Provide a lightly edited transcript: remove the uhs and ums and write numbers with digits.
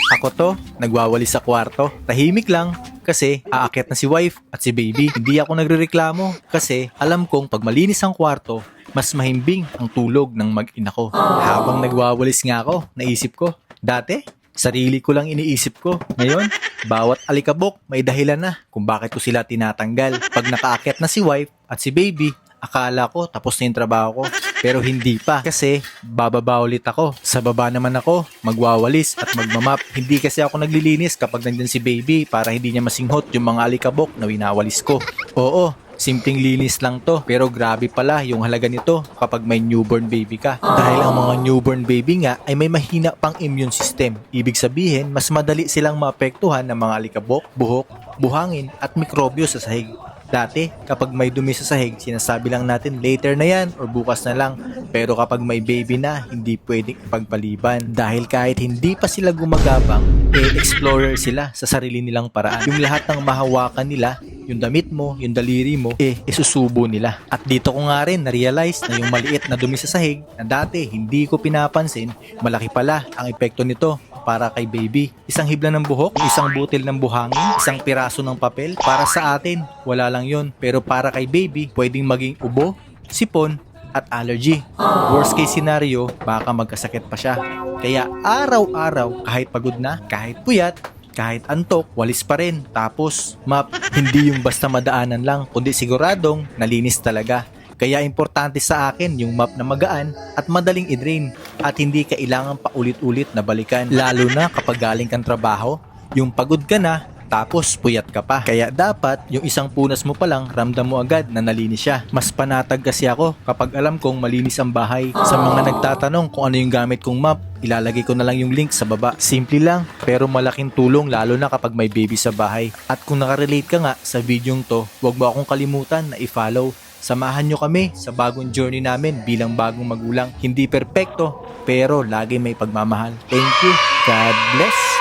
Ako to, nagwawalis sa kwarto. Tahimik lang kasi aakyat na si wife at si baby. Hindi ako nagrereklamo kasi alam kong pag malinis ang kwarto, mas mahimbing ang tulog ng mag-ina ko. Habang nagwawalis nga ako, naisip ko, dati, sarili ko lang iniisip ko. Ngayon, bawat alikabok may dahilan na kung bakit ko sila tinatanggal. Pag nakaakyat na si wife at si baby, akala ko tapos na yung trabaho ko. Pero hindi pa kasi bababa ulit ako. Sa baba naman ako, magwawalis at magmamap. Hindi kasi ako naglilinis kapag nandyan si baby para hindi niya masinghot yung mga alikabok na winawalis ko. Oo, simpleng linis lang to. Pero grabe pala yung halaga nito kapag may newborn baby ka. Dahil ang mga newborn baby nga ay may mahina pang immune system. Ibig sabihin, mas madali silang maapektuhan ng mga alikabok, buhok, buhangin at mikrobyo sa sahig. Dati, kapag may dumi sa sahig, sinasabi lang natin later na yan or bukas na lang. Pero kapag may baby na, hindi pwedeng ipagpaliban. Dahil kahit hindi pa sila gumagapang, explorer sila sa sarili nilang paraan. Yung lahat ng mahawakan nila, yung damit mo, yung daliri mo, isusubo nila. At dito ko nga rin na-realize na yung maliit na dumi sa sahig na dati hindi ko pinapansin, malaki pala ang epekto nito para kay baby. Isang hibla ng buhok, isang butil ng buhangin, isang piraso ng papel. Para sa atin, wala lang yon. Pero para kay baby, pwedeng maging ubo, sipon, at allergy. Worst case scenario, baka magkasakit pa siya. Kaya araw-araw, kahit pagod na, kahit puyat, kahit antok, walis pa rin. Tapos, map, hindi yung basta madaanan lang, kundi siguradong nalinis talaga. Kaya importante sa akin yung map na magaan at madaling i-drain at hindi kailangan paulit-ulit na balikan. Lalo na kapag galing kang trabaho, yung pagod ka na, tapos puyat ka pa. Kaya dapat yung isang punas mo pa lang ramdam mo agad na nalinis siya. Mas panatag kasi ako kapag alam kong malinis ang bahay. Sa mga nagtatanong kung ano yung gamit kong map, ilalagay ko na lang yung link sa baba. Simple lang pero malaking tulong lalo na kapag may baby sa bahay. At kung nakarelate ka nga sa videong to, huwag mo akong kalimutan na i-follow. Samahan nyo kami sa bagong journey namin bilang bagong magulang. Hindi perpekto pero lagi may pagmamahal. Thank you. God bless.